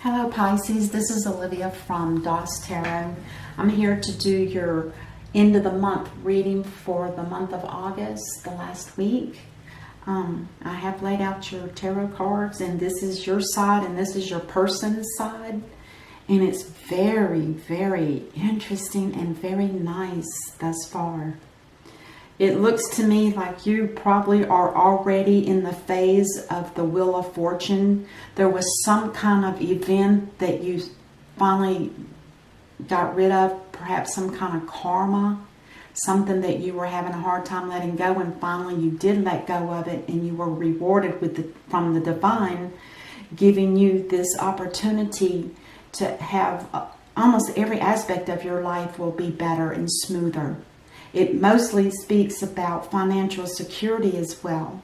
Hello Pisces, this is Olivia from DOS Tarot. I'm here to do your end of the month reading for the month of August, the last week. I have laid out your tarot cards, and this is your side and this is your person's side. And it's very, very interesting and very nice thus far. It looks to me like you probably are already in the phase of the Wheel of Fortune. There was some kind of event that you finally got rid of, perhaps some kind of karma, something that you were having a hard time letting go, and finally you did let go of it, and you were rewarded with from the divine, giving you this opportunity to have almost every aspect of your life will be better and smoother. It mostly speaks about financial security as well.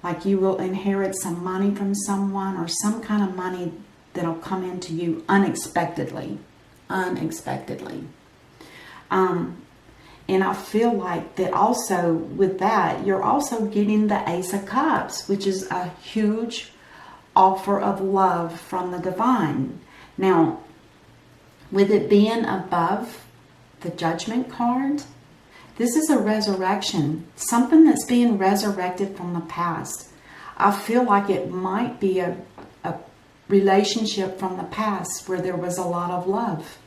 Like you will inherit some money from someone, or some kind of money that'll come into you unexpectedly. And I feel like that also with that, you're also getting the Ace of Cups, which is a huge offer of love from the divine. Now, with it being above the Judgment card, this is a resurrection, something that's being resurrected from the past. I feel like it might be a relationship from the past where there was a lot of love.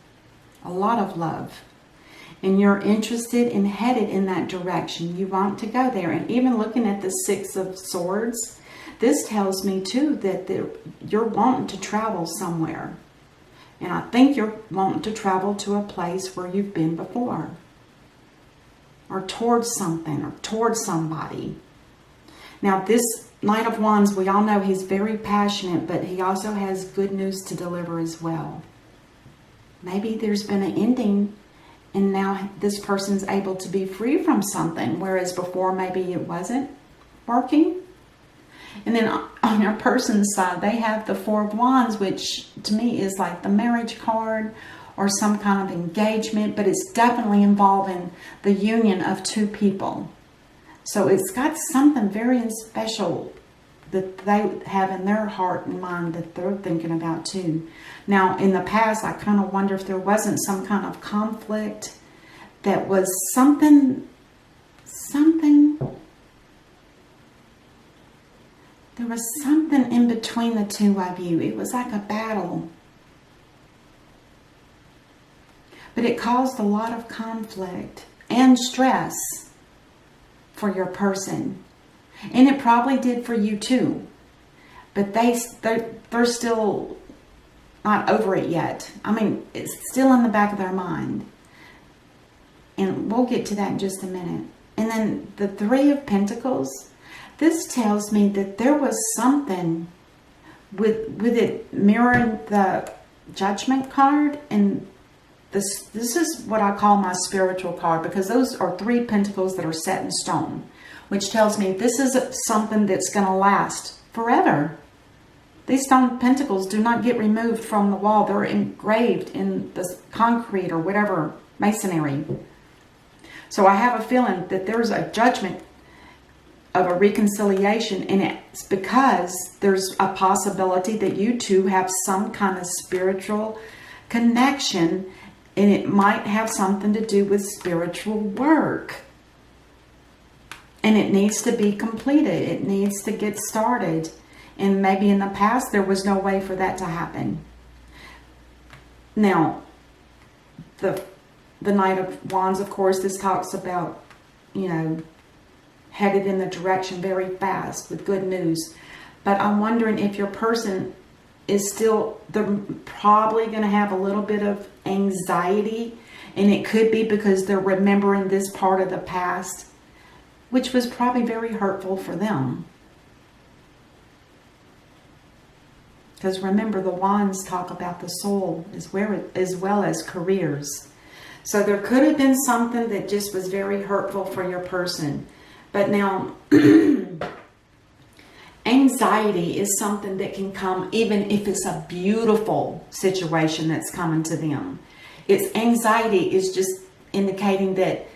And you're interested and headed in that direction. You want to go there. And even looking at the Six of Swords, this tells me too that you're wanting to travel somewhere. And I think you're wanting to travel to a place where you've been before, or towards something, or towards somebody. Now this Knight of Wands, we all know he's very passionate, but he also has good news to deliver as well. Maybe there's been an ending, and now this person's able to be free from something, whereas before maybe it wasn't working. And then on your person's side, they have the Four of Wands, which to me is like the marriage card or some kind of engagement, but it's definitely involving the union of two people. So it's got something very special that they have in their heart and mind that they're thinking about too. Now, in the past, I kind of wonder if there wasn't some kind of conflict, that was something, there was something in between the two of you. It was like a battle. But it caused a lot of conflict and stress for your person. And it probably did for you too. But they're still not over it yet. I mean, it's still in the back of their mind. And we'll get to that in just a minute. And then the Three of Pentacles. This tells me that there was something with it mirroring the Judgment card, and this is what I call my spiritual card, because those are three pentacles that are set in stone, which tells me this is something that's going to last forever. These stone pentacles do not get removed from the wall. They're engraved in the concrete or whatever, masonry. So I have a feeling that there's a judgment of a reconciliation, and it's because there's a possibility that you two have some kind of spiritual connection, and it might have something to do with spiritual work. And it needs to be completed. It needs to get started. And maybe in the past there was no way for that to happen. Now, the Knight of Wands, of course, this talks about, you know, headed in the direction very fast with good news. But I'm wondering if your person is still, they're probably going to have a little bit of anxiety, and it could be because they're remembering this part of the past, which was probably very hurtful for them. Because remember, the Wands talk about the soul as well as careers. So there could have been something that just was very hurtful for your person. But now, anxiety is something that can come even if it's a beautiful situation that's coming to them. It's anxiety is just indicating that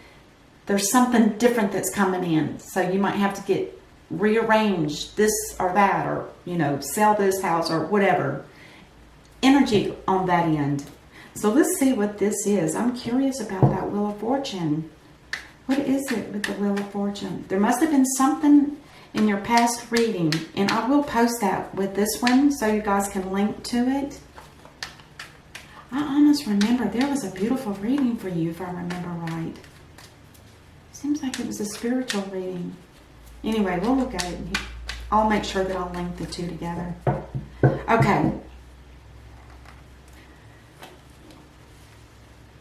there's something different that's coming in. So you might have to get rearranged this or that, or, you know, sell this house or whatever. energy on that end. So let's see what this is. I'm curious about that Wheel of Fortune. What is it with the Wheel of Fortune? There must have been something in your past reading, and I will post that with this one so you guys can link to it. I almost remember there was a beautiful reading for you, if I remember right. Seems like it was a spiritual reading. Anyway, we'll look at it. I'll make sure that I'll link the two together. Okay.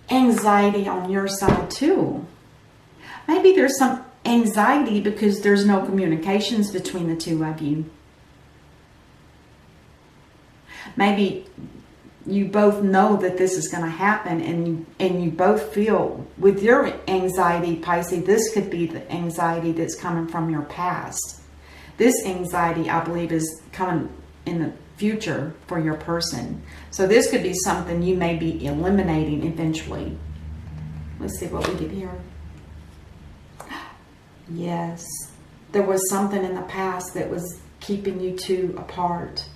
Anxiety on your side too. Maybe there's some anxiety because there's no communications between the two of you. Maybe you both know that this is going to happen, and you both feel with your anxiety, Pisces, this could be the anxiety that's coming from your past. This anxiety, I believe, is coming in the future for your person. So this could be something you may be eliminating eventually. Let's see what we get here. Yes, there was something in the past that was keeping you two apart.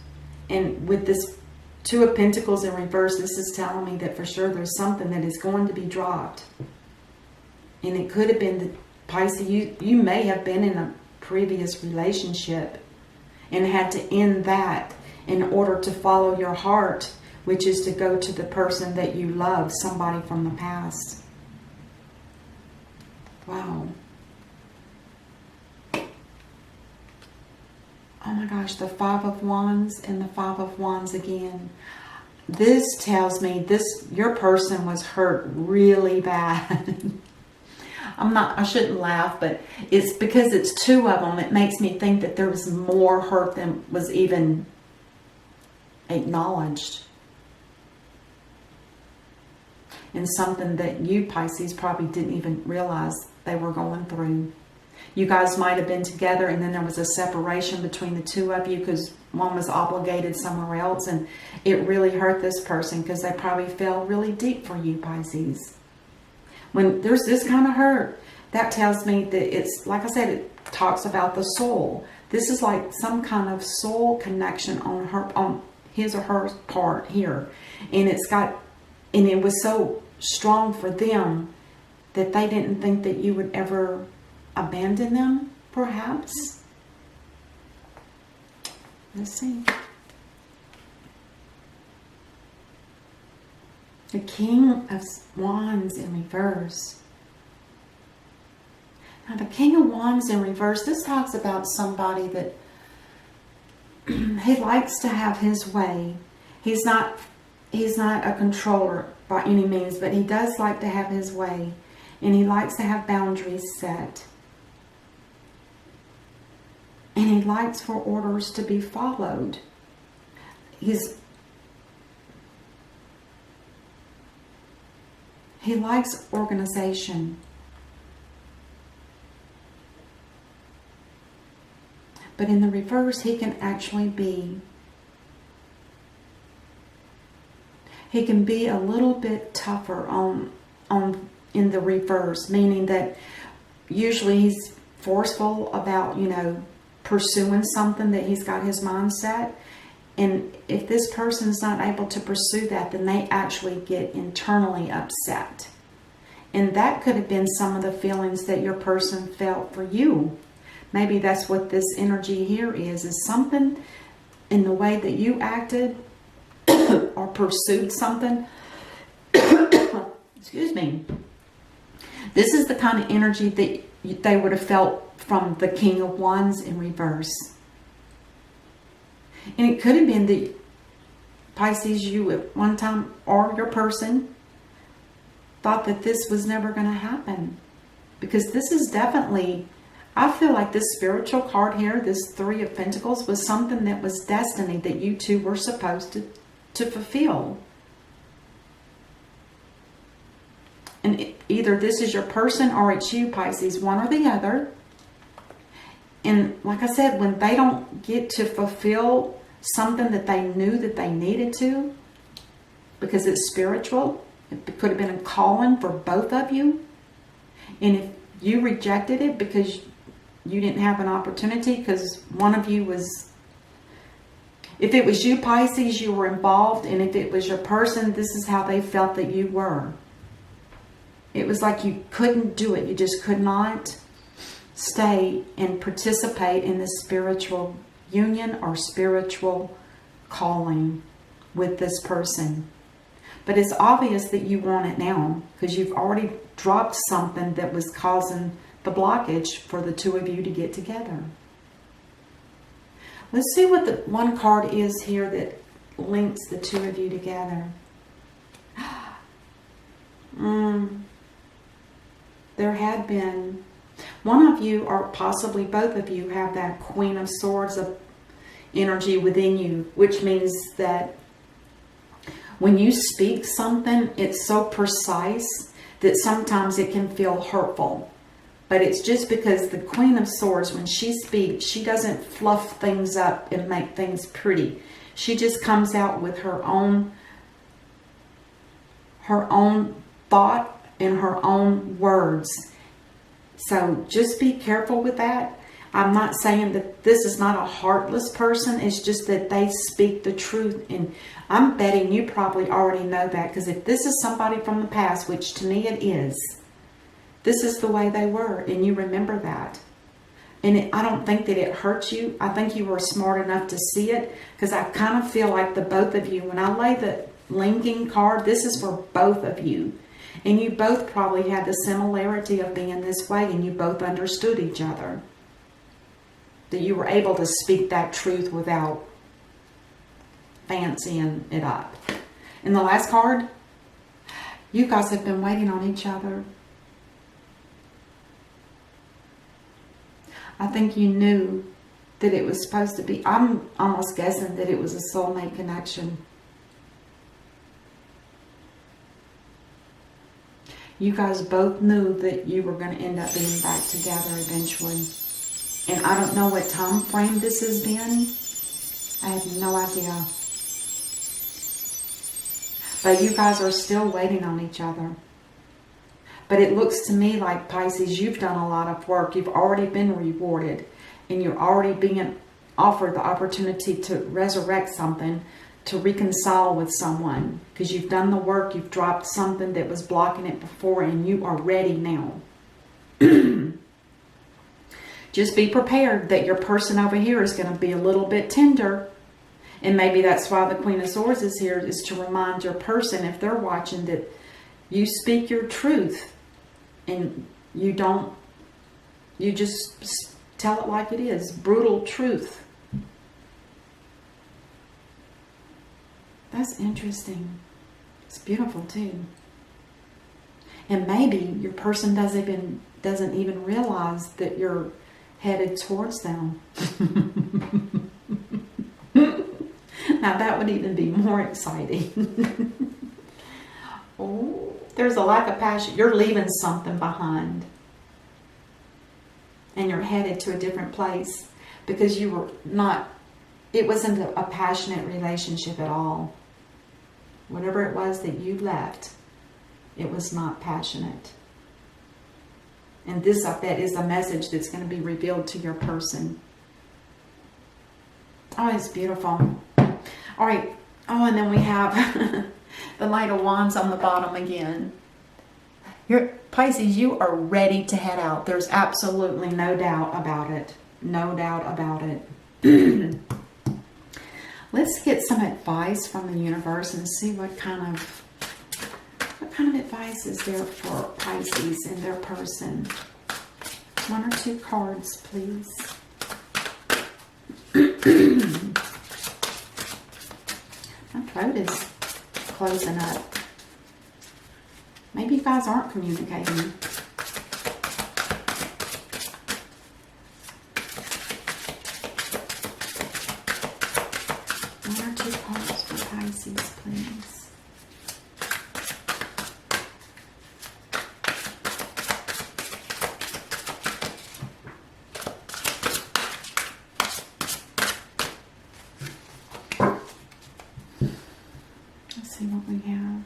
And with this Two of Pentacles in reverse, this is telling me that for sure there's something that is going to be dropped. And it could have been the Pisces, you may have been in a previous relationship and had to end that in order to follow your heart, which is to go to the person that you love, somebody from the past. Wow. Oh my gosh, the Five of Wands and the Five of Wands again. This tells me your person was hurt really bad. I shouldn't laugh, but it's because it's two of them. It makes me think that there was more hurt than was even acknowledged. And something that you, Pisces, probably didn't even realize they were going through. You guys might have been together and then there was a separation between the two of you because one was obligated somewhere else, and it really hurt this person because they probably fell really deep for you, Pisces. When there's this kind of hurt, that tells me that it's, like I said, it talks about the soul. This is like some kind of soul connection on his or her part here. And it was so strong for them that they didn't think that you would ever abandon them, perhaps. Let's see. The King of Wands in reverse. Now, the King of Wands in reverse, this talks about somebody that he likes to have his way. He's not a controller by any means, but he does like to have his way. And he likes to have boundaries set. And he likes for orders to be followed. He likes organization. But in the reverse, he can actually be a little bit tougher in the reverse, meaning that usually he's forceful about, pursuing something that he's got his mind set. And if this person's not able to pursue that, then they actually get internally upset. And that could have been some of the feelings that your person felt for you. Maybe that's what this energy here is something in the way that you acted or pursued something. Excuse me. This is the kind of energy that they would have felt from the King of Wands in reverse. And it could have been that Pisces, you at one time, or your person, thought that this was never going to happen. Because this is definitely, I feel like this spiritual card here, this Three of Pentacles, was something that was destiny that you two were supposed to fulfill. And either this is your person or it's you, Pisces, one or the other. And like I said, when they don't get to fulfill something that they knew that they needed to, because it's spiritual, it could have been a calling for both of you. And if you rejected it because you didn't have an opportunity, because one of you was, If it was you, Pisces, you were involved, and if it was your person, this is how they felt that you were. It was like you couldn't do it. You just could not stay and participate in this spiritual union or spiritual calling with this person. But it's obvious that you want it now, because you've already dropped something that was causing the blockage for the two of you to get together. Let's see what the one card is here that links the two of you together. There had been one of you, or possibly both of you, have that Queen of Swords of energy within you, which means that when you speak something, it's so precise that sometimes it can feel hurtful. But it's just because the Queen of Swords, when she speaks, she doesn't fluff things up and make things pretty. She just comes out with her own thought and her own words. So just be careful with that. I'm not saying that this is not a heartless person. It's just that they speak the truth. And I'm betting you probably already know that, because if this is somebody from the past, which to me it is, this is the way they were, and you remember that. And I don't think that it hurts you. I think you were smart enough to see it, because I kind of feel like the both of you, when I lay the linking card, this is for both of you. And you both probably had the similarity of being this way, and you both understood each other. That you were able to speak that truth without fancying it up. And the last card, you guys have been waiting on each other. I think you knew that it was supposed to be, I'm almost guessing that it was a soulmate connection. You guys both knew that you were going to end up being back together eventually. And I don't know what time frame this has been. I have no idea. But you guys are still waiting on each other. But it looks to me like, Pisces, you've done a lot of work. You've already been rewarded. And you're already being offered the opportunity to resurrect something, to reconcile with someone. Because you've done the work. You've dropped something that was blocking it before, and you are ready now. Just be prepared that your person over here is going to be a little bit tender. And maybe that's why the Queen of Swords is here, is to remind your person, if they're watching, that you speak your truth. And you just tell it like it is. Brutal truth. That's interesting. It's beautiful too. And maybe your person doesn't even realize that you're headed towards them. Now that would even be more exciting. Oh, there's a lack of passion. You're leaving something behind. And you're headed to a different place, because you were not, it wasn't a passionate relationship at all. Whatever it was that you left, it was not passionate. And this, I bet, is a message that's going to be revealed to your person. Oh, it's beautiful. All right. Oh, and then we have the Knight of Wands on the bottom again. Pisces, you are ready to head out. There's absolutely no doubt about it. No doubt about it. Let's get some advice from the universe and see what kind of advice is there for Pisces and their person. One or two cards, please. My throat is closing up. Maybe you guys aren't communicating. One or two cards for Pisces, please. Let's see what we have.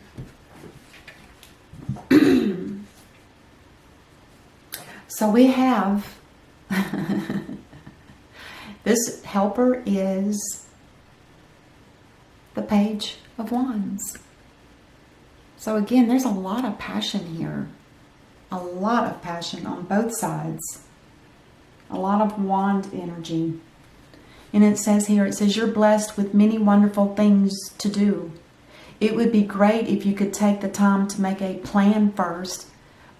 So we have this helper is Page of Wands. So again, there's a lot of passion here. A lot of passion on both sides. A lot of wand energy. And it says here, it says, you're blessed with many wonderful things to do. It would be great if you could take the time to make a plan first,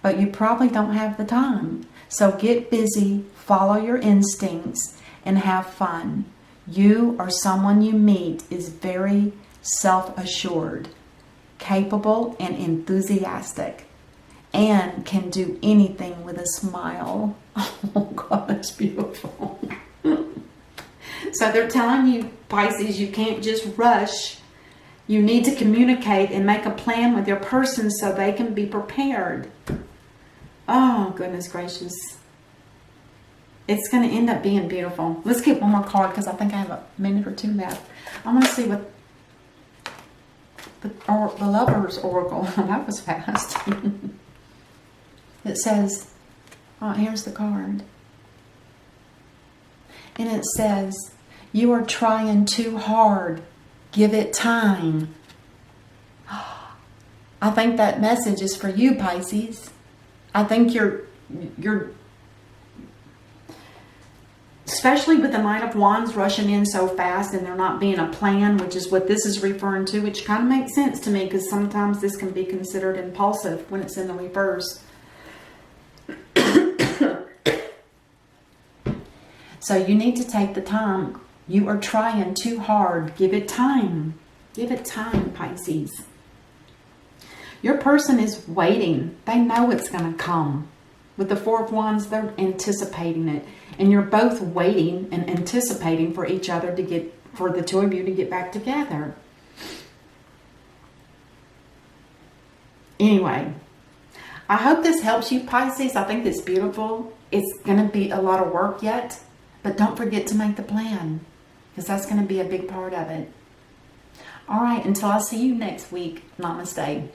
but you probably don't have the time. So get busy, follow your instincts, and have fun. You or someone you meet is very self-assured, capable, and enthusiastic, and can do anything with a smile. Oh God, that's beautiful. So they're telling you, Pisces, you can't just rush. You need to communicate and make a plan with your person so they can be prepared. Oh, goodness gracious. It's going to end up being beautiful. Let's get one more card because I think I have a minute or two left. I want to see what the Lover's Oracle. That was fast. It says, oh, here's the card. And it says, you are trying too hard. Give it time. I think that message is for you, Pisces. I think you're especially with the Knight of Wands rushing in so fast and there not being a plan, which is what this is referring to, which kind of makes sense to me because sometimes this can be considered impulsive when it's in the reverse. So you need to take the time. You are trying too hard. Give it time. Give it time, Pisces. Your person is waiting. They know it's going to come. With the Four of Wands, they're anticipating it. And you're both waiting and anticipating for each other to get, for the two of you to get back together. Anyway, I hope this helps you, Pisces. I think it's beautiful. It's going to be a lot of work yet. But don't forget to make the plan, because that's going to be a big part of it. All right, until I see you next week, namaste.